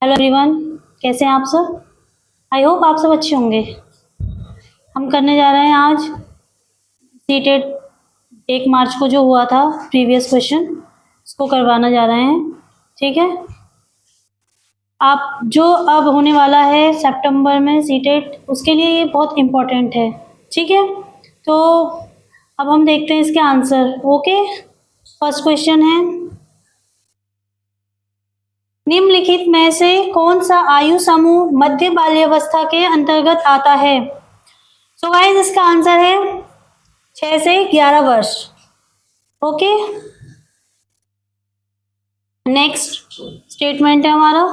Hello everyone, कैसे हैं आप सब। आई होप आप सब अच्छे होंगे। हम करने जा रहे हैं आज सीटेट 1 मार्च को जो हुआ था प्रीवियस क्वेश्चन, उसको करवाना जा रहे हैं। ठीक है, आप जो अब होने वाला है सितंबर में सीटेट, उसके लिए ये बहुत इम्पोर्टेंट है। ठीक है, तो अब हम देखते हैं इसके आंसर। ओके, फर्स्ट क्वेश्चन है, निम्नलिखित में से कौन सा आयु समूह मध्य बाल्यावस्था के अंतर्गत आता है। सो गाइस, इसका आंसर है 6 से 11 वर्ष। ओके, नेक्स्ट स्टेटमेंट है हमारा,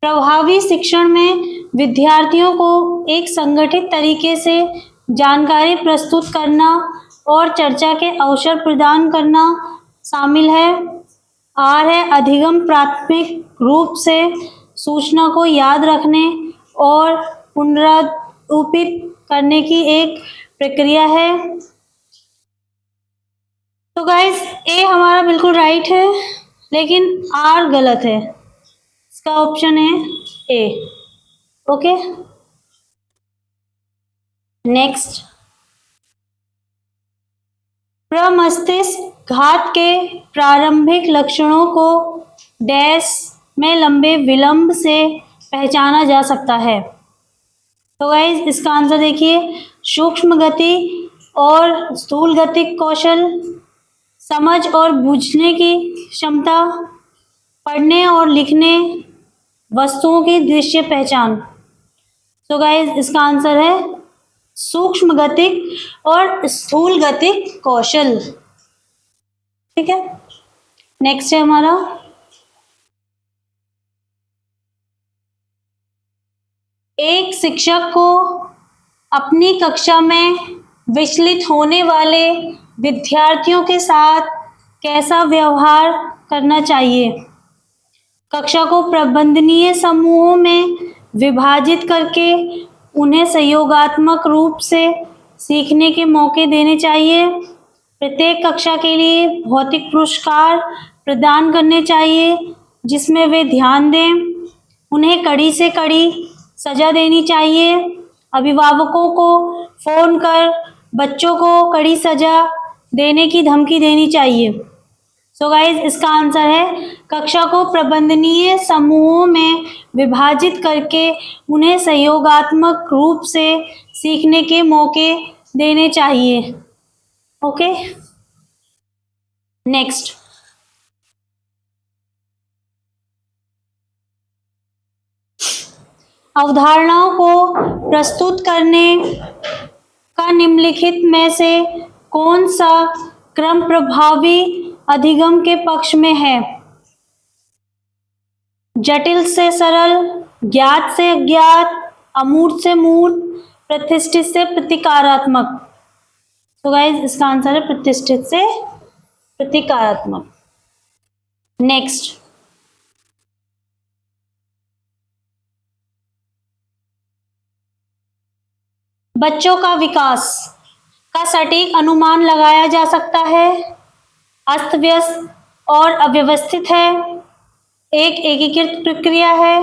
प्रभावी शिक्षण में विद्यार्थियों को एक संगठित तरीके से जानकारी प्रस्तुत करना और चर्चा के अवसर प्रदान करना शामिल है। आर है, अधिगम प्राथमिक रूप से सूचना को याद रखने और पुनरुत्थित करने की एक प्रक्रिया है। तो गाइस, ए हमारा बिल्कुल राइट है, लेकिन आर गलत है। इसका ऑप्शन है ए। ओके, नेक्स्ट, प्रमस्तिष्क घात के प्रारंभिक लक्षणों को डैश में लंबे विलंब से पहचाना जा सकता है। तो गाइस, इसका आंसर देखिए, सूक्ष्म गति और स्थूल गतिक कौशल, समझ और बूझने की क्षमता, पढ़ने और लिखने, वस्तुओं की दृश्य पहचान। तो गाइस, इसका आंसर है सूक्ष्म गतिक और स्थूल गतिक कौशल। ठीक है, नेक्स्ट है हमारा, एक शिक्षक को अपनी कक्षा में विचलित होने वाले विद्यार्थियों के साथ कैसा व्यवहार करना चाहिए। कक्षा को प्रबंधनीय समूहों में विभाजित करके उन्हें सहयोगात्मक रूप से सीखने के मौके देने चाहिए। प्रत्येक कक्षा के लिए भौतिक पुरस्कार प्रदान करने चाहिए जिसमें वे ध्यान दें। उन्हें कड़ी से कड़ी सजा देनी चाहिए। अभिभावकों को फोन कर बच्चों को कड़ी सजा देने की धमकी देनी चाहिए। सो गाइस, इसका आंसर है कक्षा को प्रबंधनीय समूहों में विभाजित करके उन्हें सहयोगात्मक रूप से सीखने के मौके देने चाहिए। ओके, नेक्स्ट, अवधारणाओं को प्रस्तुत करने का निम्नलिखित में से कौन सा क्रम प्रभावी अधिगम के पक्ष में है। जटिल से सरल, ज्ञात से अज्ञात, अमूर्त से मूर्त, प्रतिष्ठित से प्रतीकात्मक। तो गाइस, इसका आंसर है प्रतिष्ठित से प्रतीकात्मक। नेक्स्ट, बच्चों का विकास का सटीक अनुमान लगाया जा सकता है। अस्त व्यस्त और अव्यवस्थित है, एक एकीकृत प्रक्रिया है,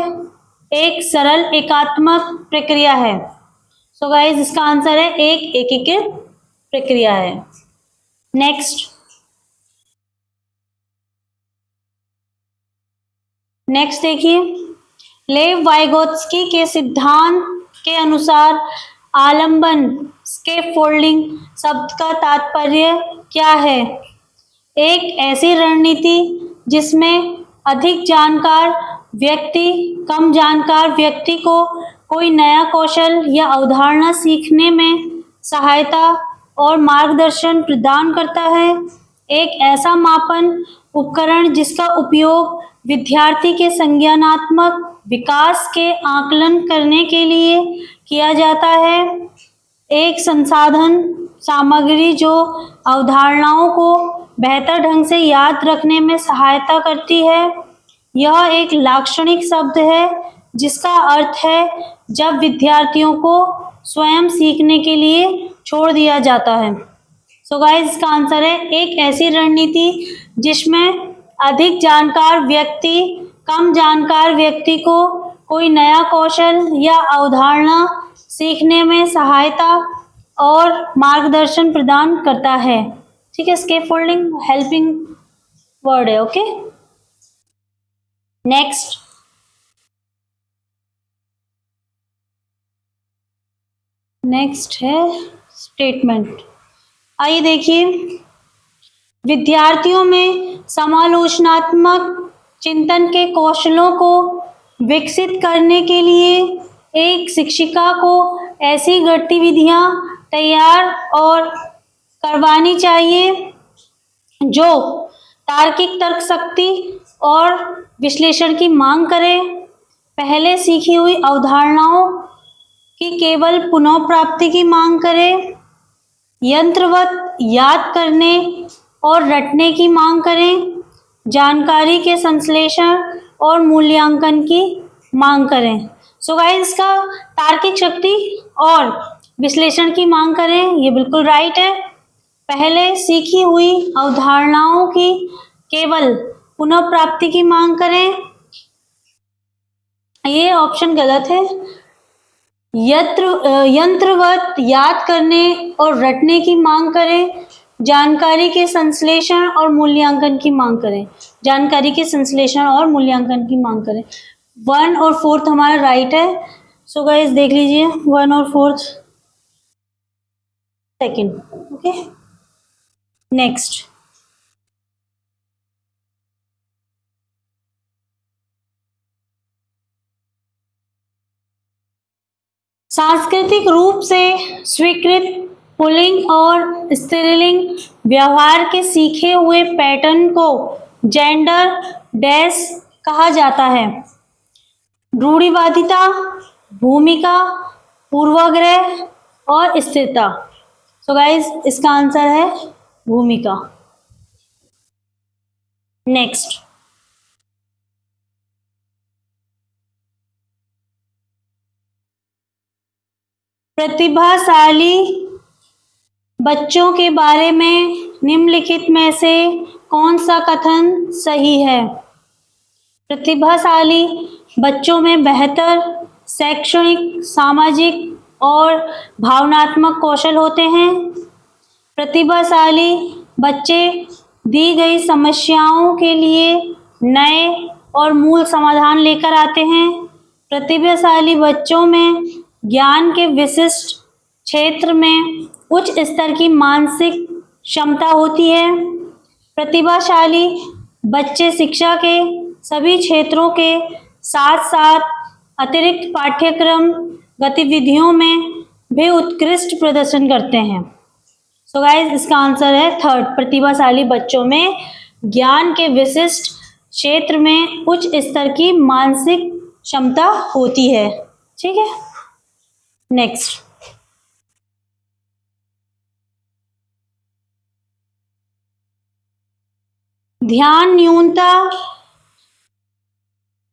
एक सरल एकात्मक प्रक्रिया है। सो गाइस, इसका आंसर है एक एकीकृत प्रक्रिया है। नेक्स्ट, देखिए, लेव वाइगोत्स्की के सिद्धांत के अनुसार आलंबन स्कैफोल्डिंग शब्द का तात्पर्य क्या है। एक ऐसी रणनीति जिसमें अधिक जानकार व्यक्ति कम जानकार व्यक्ति को कोई नया कौशल या अवधारणा सीखने में सहायता और मार्गदर्शन प्रदान करता है। एक ऐसा मापन उपकरण जिसका उपयोग विद्यार्थी के संज्ञानात्मक विकास के आकलन करने के लिए किया जाता है। एक संसाधन सामग्री जो अवधारणाओं को बेहतर ढंग से याद रखने में सहायता करती है। यह एक लाक्षणिक शब्द है जिसका अर्थ है जब विद्यार्थियों को स्वयं सीखने के लिए छोड़ दिया जाता है। सो गाइस, इसका आंसर है एक ऐसी रणनीति जिसमें अधिक जानकार व्यक्ति कम जानकार व्यक्ति को कोई नया कौशल या अवधारणा सीखने में सहायता और मार्गदर्शन प्रदान करता है। ठीक है, स्कैफोल्डिंग हेल्पिंग वर्ड है। ओके, नेक्स्ट है स्टेटमेंट। आइए देखिए, विद्यार्थियों में समालोचनात्मक चिंतन के कौशलों को विकसित करने के लिए एक शिक्षिका को ऐसी गतिविधियां तैयार और करवानी चाहिए जो तार्किक तर्क शक्ति और विश्लेषण की मांग करे, पहले सीखी हुई अवधारणाओं की केवल पुनः प्राप्ति की मांग करे, यंत्रवत याद करने और रटने की मांग करें, जानकारी के संश्लेषण और मूल्यांकन की मांग करें। सो गाइस, इसका तार्किक शक्ति और विश्लेषण की मांग करें, ये बिल्कुल राइट है। पहले सीखी हुई अवधारणाओं की केवल पुनः प्राप्ति की मांग करें, ये ऑप्शन गलत है। यंत्रवत याद करने और रटने की मांग करें, जानकारी के संश्लेषण और मूल्यांकन की मांग करें, जानकारी के संश्लेषण और मूल्यांकन की मांग करें। 1 और 4 हमारा राइट है। सो गाइस देख लीजिए, 1 और 4 सेकंड। ओके, नेक्स्ट, सांस्कृतिक रूप से स्वीकृत पुल्लिंग और स्त्रीलिंग व्यवहार के सीखे हुए पैटर्न को जेंडर डैश कहा जाता है। रूढ़िवादिता, भूमिका, पूर्वाग्रह और स्थिरता। सो गाइस, इसका आंसर है भूमिका। नेक्स्ट, प्रतिभाशाली बच्चों के बारे में निम्नलिखित में से कौन सा कथन सही है? प्रतिभाशाली बच्चों में बेहतर शैक्षणिक, सामाजिक और भावनात्मक कौशल होते हैं। प्रतिभाशाली बच्चे दी गई समस्याओं के लिए नए और मूल समाधान लेकर आते हैं। प्रतिभाशाली बच्चों में ज्ञान के विशिष्ट क्षेत्र में उच्च स्तर की मानसिक क्षमता होती है। प्रतिभाशाली बच्चे शिक्षा के सभी क्षेत्रों के साथ साथ अतिरिक्त पाठ्यक्रम गतिविधियों में भी उत्कृष्ट प्रदर्शन करते हैं। सो गाइस, इसका आंसर है 3rd, प्रतिभाशाली बच्चों में ज्ञान के विशिष्ट क्षेत्र में उच्च स्तर की मानसिक क्षमता होती है। ठीक है, नेक्स्ट, ध्यान न्यूनता,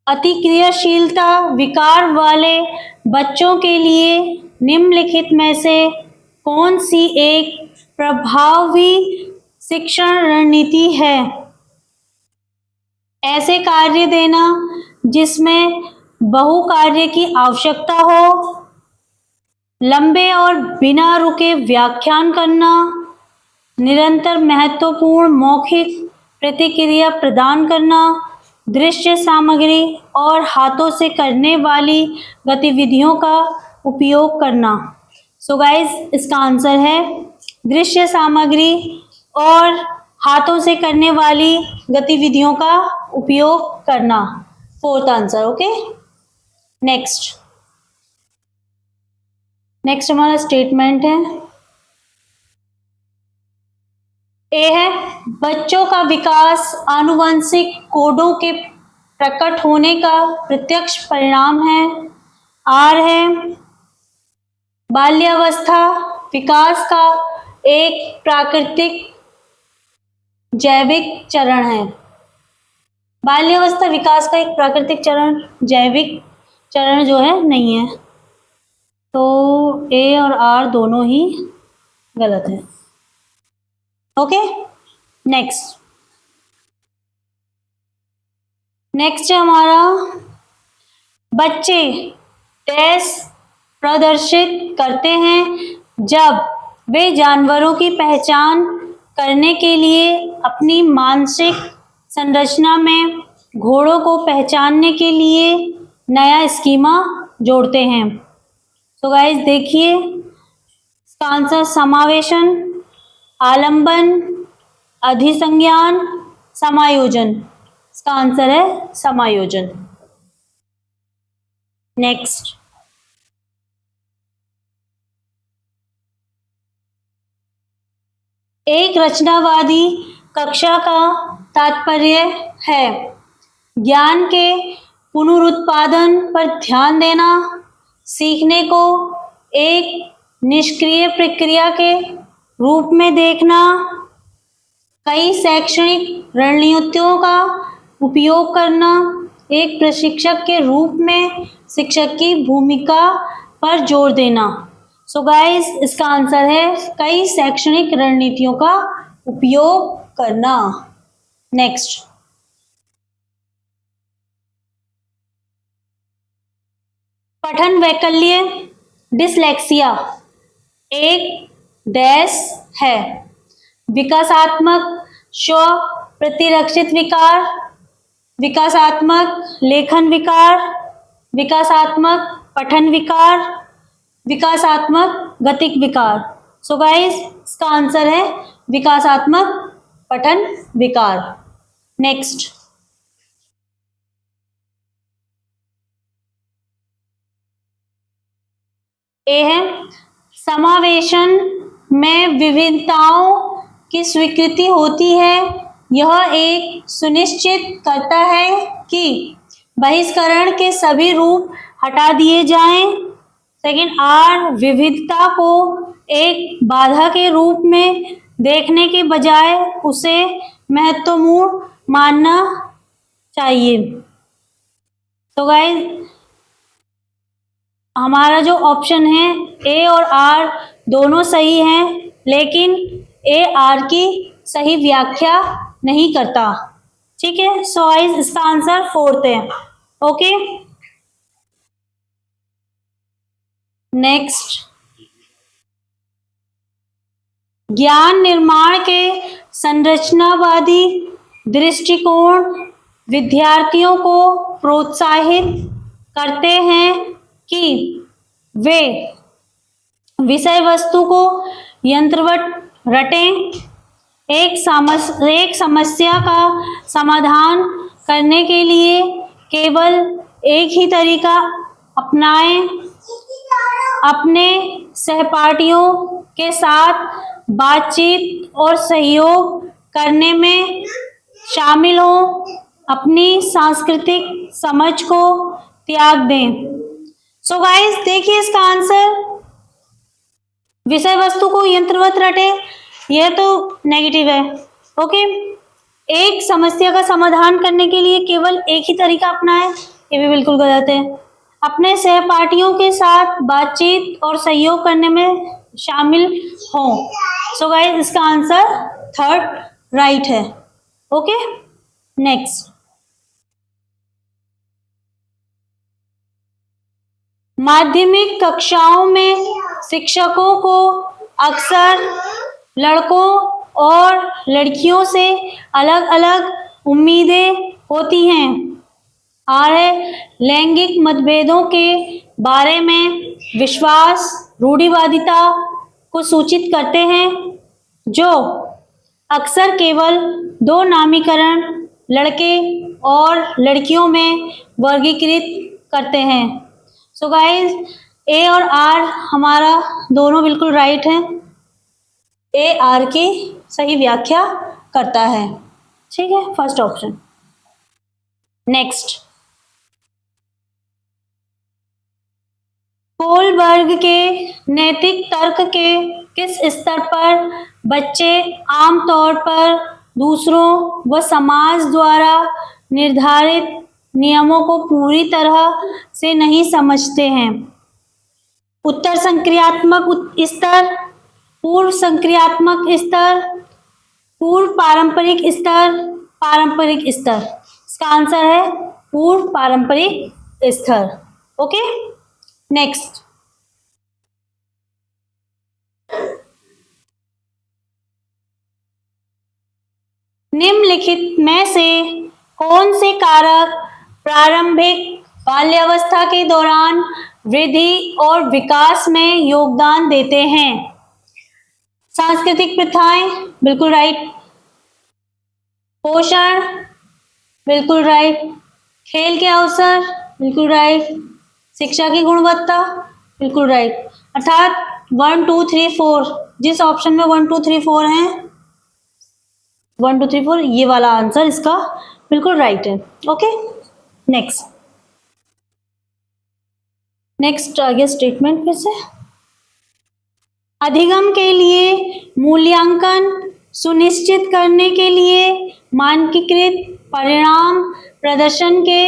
अतिक्रियाशीलता विकार वाले बच्चों के लिए निम्नलिखित में से कौन सी एक प्रभावी शिक्षण रणनीति है? ऐसे कार्य देना जिसमें बहु कार्य की आवश्यकता हो, लंबे और बिना रुके व्याख्यान करना, निरंतर महत्वपूर्ण मौखिक प्रतिक्रिया प्रदान करना, दृश्य सामग्री और हाथों से करने वाली गतिविधियों का उपयोग करना। सो गाइस, इसका आंसर है दृश्य सामग्री और हाथों से करने वाली गतिविधियों का उपयोग करना। 4th answer. ओके, नेक्स्ट हमारा स्टेटमेंट है, ए है बच्चों का विकास आनुवंशिक कोडों के प्रकट होने का प्रत्यक्ष परिणाम है। आर है बाल्यावस्था विकास का एक प्राकृतिक जैविक चरण है। बाल्यावस्था विकास का एक प्राकृतिक चरण, जैविक चरण जो है नहीं है। तो ए और आर दोनों ही गलत है। ओके, नेक्स्ट, नेक्स्ट है हमारा, बच्चे डैश प्रदर्शित करते हैं जब वे जानवरों की पहचान करने के लिए अपनी मानसिक संरचना में घोड़ों को पहचानने के लिए नया स्कीमा जोड़ते हैं। तो गाइस देखिए इसका आंसर समावेशन, आलंबन, अधिसंज्ञान, समायोजन। इसका आंसर है समायोजन। नेक्स्ट, एक रचनावादी कक्षा का तात्पर्य है ज्ञान के पुनरुत्पादन पर ध्यान देना, सीखने को एक निष्क्रिय प्रक्रिया के रूप में देखना, कई शैक्षणिक रणनीतियों का उपयोग करना, एक प्रशिक्षक के रूप में शिक्षक की भूमिका पर जोर देना। सो गाइस इसका आंसर है कई शैक्षणिक रणनीतियों का उपयोग करना। नेक्स्ट, पठन वैकल्य डिसलेक्सिया एक डैश है, विकासात्मक स्व प्रतिरक्षित विकार, विकासात्मक लेखन विकार, विकासात्मक पठन विकार, विकासात्मक गतिक विकार। सो गाइस इसका आंसर है विकासात्मक पठन विकार। नेक्स्ट, ए है समावेशन में विभिन्नताओं की स्वीकृति होती है, यह एक सुनिश्चित करता है कि बहिष्करण के सभी रूप हटा दिए जाएं। सेकंड, आर विविधता को एक बाधा के रूप में देखने के बजाय उसे महत्वपूर्ण मानना चाहिए। तो गाइस हमारा जो ऑप्शन है ए और आर दोनों सही हैं, लेकिन ए आर की सही व्याख्या नहीं करता। ठीक है, सो गाइस इसका आंसर फोर्थ है। ओके, नेक्स्ट, ज्ञान निर्माण के संरचनावादी दृष्टिकोण विद्यार्थियों को प्रोत्साहित करते हैं कि वे विषय वस्तु को यंत्रवत रटें, एक समस्या का समाधान करने के लिए केवल एक ही तरीका अपनाएं, अपने सहपाठियों के साथ बातचीत और सहयोग करने में शामिल हों, अपनी सांस्कृतिक समझ को त्याग दें। सो गाइस देखिए इसका आंसर विषय वस्तु को यंत्रवत रटे, यह तो नेगेटिव है। ओके, एक समस्या का समाधान करने के लिए केवल एक ही तरीका अपनाएं, ये भी बिल्कुल गलत है। अपने सहपाठियों के साथ बातचीत और सहयोग करने में शामिल हों। सो गाइस इसका आंसर थर्ड राइट है। ओके, नेक्स्ट, माध्यमिक कक्षाओं में शिक्षकों को अक्सर लड़कों और लड़कियों से अलग अलग उम्मीदें होती हैं। लैंगिक मतभेदों के बारे में विश्वास रूढ़िवादिता को सूचित करते हैं, जो अक्सर केवल दो नामीकरण लड़के और लड़कियों में वर्गीकृत करते हैं। सो गाइस ए और आर हमारा दोनों बिल्कुल राइट है, ए आर की सही व्याख्या करता है। ठीक है, फर्स्ट ऑप्शन। नेक्स्ट, कोलबर्ग के नैतिक तर्क के किस स्तर पर बच्चे आमतौर पर दूसरों व समाज द्वारा निर्धारित नियमों को पूरी तरह से नहीं समझते हैं? उत्तर संक्रियात्मक स्तर, पूर्व संक्रियात्मक स्तर, पूर्व पारंपरिक स्तर, पारंपरिक स्तर। इसका आंसर है पूर्व पारंपरिक स्तर। Okay, next. निम्नलिखित में से कौन से कारक प्रारंभिक बाल्यावस्था के दौरान वृद्धि और विकास में योगदान देते हैं? सांस्कृतिक प्रथाएं, बिल्कुल राइट। पोषण, बिल्कुल राइट। खेल के अवसर, बिल्कुल राइट। शिक्षा की गुणवत्ता, बिल्कुल राइट। अर्थात 1 2 3 4, जिस ऑप्शन में 1 2 3 4 है, 1 2 3 4, ये वाला आंसर इसका बिल्कुल राइट है। Okay, next. नेक्स्ट आगे स्टेटमेंट फिर से। अधिगम के लिए मूल्यांकन सुनिश्चित करने के लिए मानकीकृत परिणाम प्रदर्शन के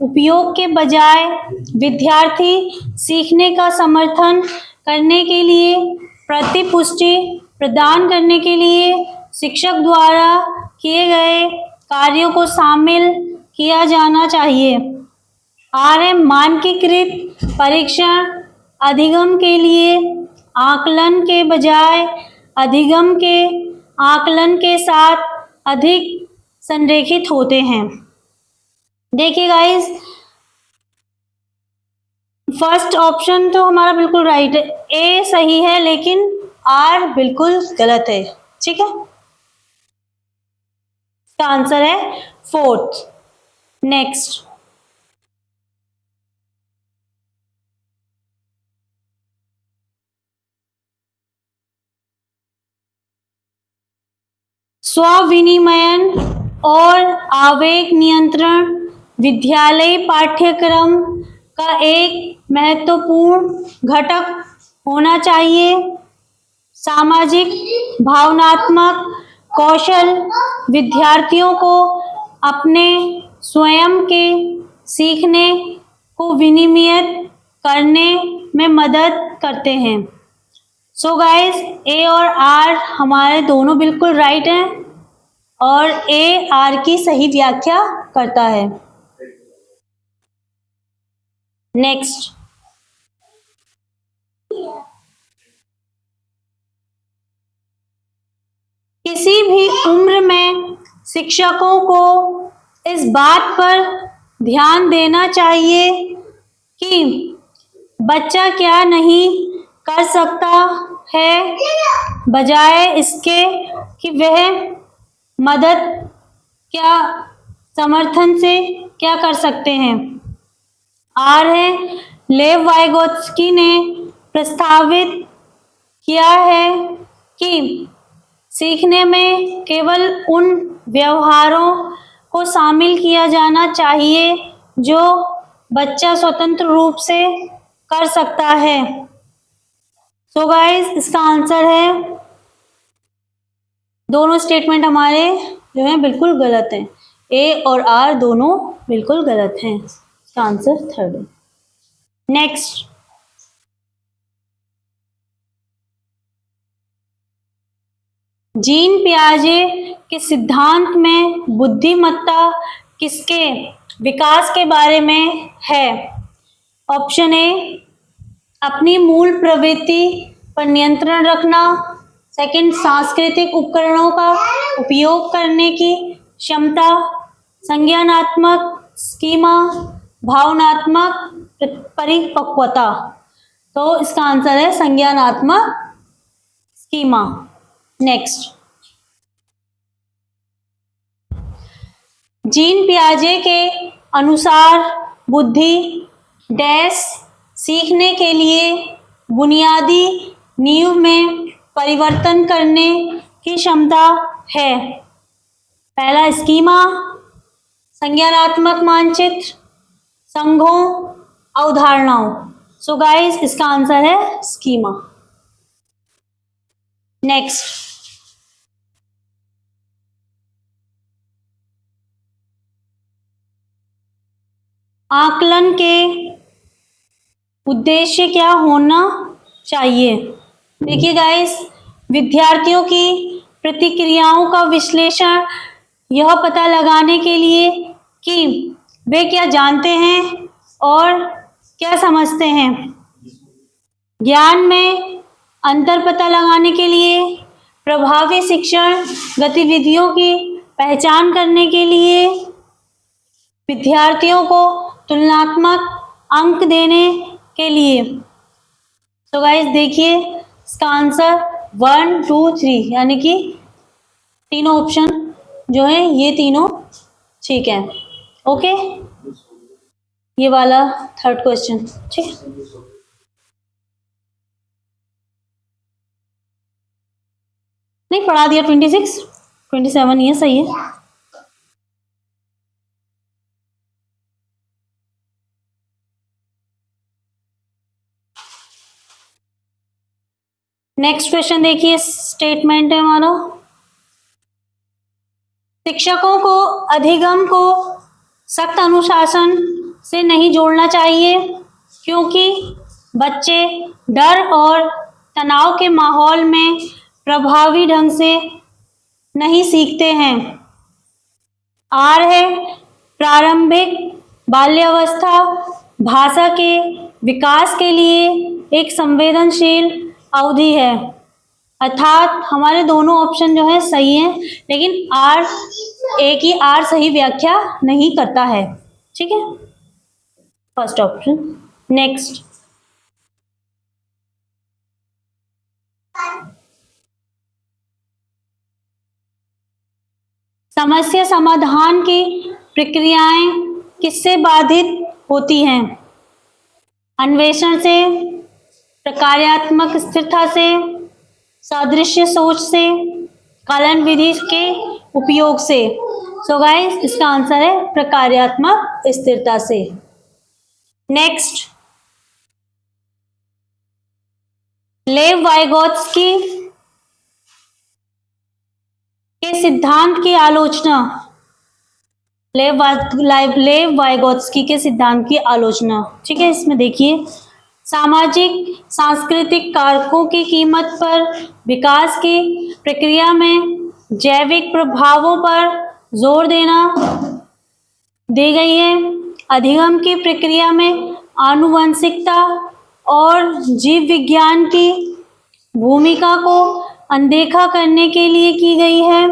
उपयोग के बजाय विद्यार्थी सीखने का समर्थन करने के लिए प्रतिपुष्टि प्रदान करने के लिए शिक्षक द्वारा किए गए कार्यों को शामिल किया जाना चाहिए। आरएम मानकीकृत परीक्षण अधिगम के लिए आकलन के बजाय अधिगम के आकलन के साथ अधिक संरेखित होते हैं। देखिए गाइस, फर्स्ट ऑप्शन तो हमारा बिल्कुल राइट है, ए सही है, लेकिन आर बिल्कुल गलत है। ठीक है, इसका आंसर है फोर्थ। नेक्स्ट। स्वविनियमन और आवेग नियंत्रण विद्यालय पाठ्यक्रम का एक महत्वपूर्ण घटक होना चाहिए। सामाजिक भावनात्मक कौशल विद्यार्थियों को अपने स्वयं के सीखने को विनियमित करने में मदद करते हैं। सो गाइस, ए और आर हमारे दोनों बिल्कुल राइट हैं और ए आर की सही व्याख्या करता है। नेक्स्ट। किसी भी उम्र में शिक्षकों को इस बात पर ध्यान देना चाहिए कि बच्चा क्या नहीं कर सकता है, बजाय इसके कि वह मदद क्या समर्थन से क्या कर सकते हैं। आर है, लेव वाइगोत्स्की ने प्रस्तावित किया है कि सीखने में केवल उन व्यवहारों को शामिल किया जाना चाहिए जो बच्चा स्वतंत्र रूप से कर सकता है। सो गाइस, इसका आंसर है, दोनों स्टेटमेंट हमारे जो हैं बिल्कुल गलत हैं। ए और आर दोनों बिल्कुल गलत हैं। इसका आंसर थर्ड है। नेक्स्ट। जीन पियाजे के सिद्धांत में बुद्धिमत्ता किसके विकास के बारे में है? ऑप्शन ए, अपनी मूल प्रवृत्ति पर नियंत्रण रखना। सेकंड, सांस्कृतिक उपकरणों का उपयोग करने की क्षमता। संज्ञानात्मक स्कीमा, भावनात्मक परिपक्वता। तो इसका आंसर है संज्ञानात्मक स्कीमा। नेक्स्ट। जीन पियाजे के अनुसार बुद्धि डैश सीखने के लिए बुनियादी नींव में परिवर्तन करने की क्षमता है। पहला, स्कीमा, संज्ञानात्मक मानचित्र, संघों, अवधारणाओं। सो गाइस, इसका आंसर है स्कीमा। नेक्स्ट। आकलन के उद्देश्य क्या होना चाहिए? देखिए गाइस, विद्यार्थियों की प्रतिक्रियाओं का विश्लेषण यह पता लगाने के लिए कि वे क्या जानते हैं और क्या समझते हैं। ज्ञान में अंतर पता लगाने के लिए, प्रभावी शिक्षण गतिविधियों की पहचान करने के लिए, विद्यार्थियों को तुलनात्मक अंक देने के लिए। तो गाइस देखिए इसका आंसर 1, 2, 3 यानी कि तीनों ऑप्शन जो है ये तीनों ठीक है। ओके, ये वाला थर्ड क्वेश्चन ठीक। नहीं पढ़ा दिया, 26, 27 ये सही है। नेक्स्ट क्वेश्चन देखिए, स्टेटमेंट है हमारा, शिक्षकों को अधिगम को सख्त अनुशासन से नहीं जोड़ना चाहिए क्योंकि बच्चे डर और तनाव के माहौल में प्रभावी ढंग से नहीं सीखते हैं। आर है प्रारंभिक बाल्यावस्था भाषा के विकास के लिए एक संवेदनशील अवधि है, अर्थात हमारे दोनों ऑप्शन जो है सही हैं, लेकिन आर एक ही आर सही व्याख्या नहीं करता है। ठीक है, फर्स्ट ऑप्शन। नेक्स्ट, समस्या समाधान की प्रक्रियाएं किससे बाधित होती हैं? अन्वेषण से, प्रकार्यात्मक स्थिरता से, सादृश्य सोच से, कलन विधि के उपयोग से। सो गाइस इसका आंसर है प्रकार्यात्मक स्थिरता से। नेक्स्ट, लेव वाइगोत्स्की के सिद्धांत की आलोचना, लेव वाइगोत्स्की के सिद्धांत की आलोचना। ठीक है, इसमें देखिए सामाजिक सांस्कृतिक कारकों की कीमत पर विकास की प्रक्रिया में जैविक प्रभावों पर जोर देना दी गई है। अधिगम की प्रक्रिया में आनुवंशिकता और जीव विज्ञान की भूमिका को अनदेखा करने के लिए की गई है।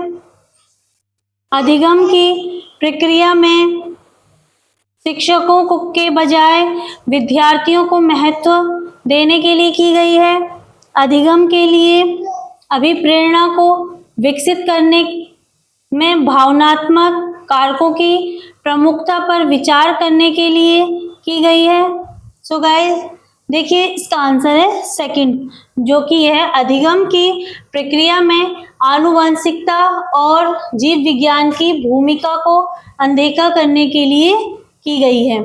अधिगम की प्रक्रिया में शिक्षकों को के बजाय विद्यार्थियों को महत्व देने के लिए की गई है। अधिगम के लिए अभिप्रेरणा को विकसित करने में भावनात्मक कारकों की प्रमुखता पर विचार करने के लिए की गई है। सो गाइस देखिए इसका आंसर है सेकंड, जो कि है अधिगम की प्रक्रिया में आनुवंशिकता और जीव विज्ञान की भूमिका को अनदेखा करने के लिए की गई है।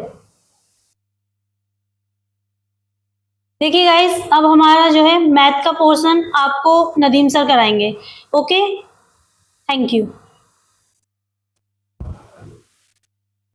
देखिए गाइस अब हमारा जो है मैथ का पोर्शन आपको नदीम सर कराएंगे। Okay, thank you.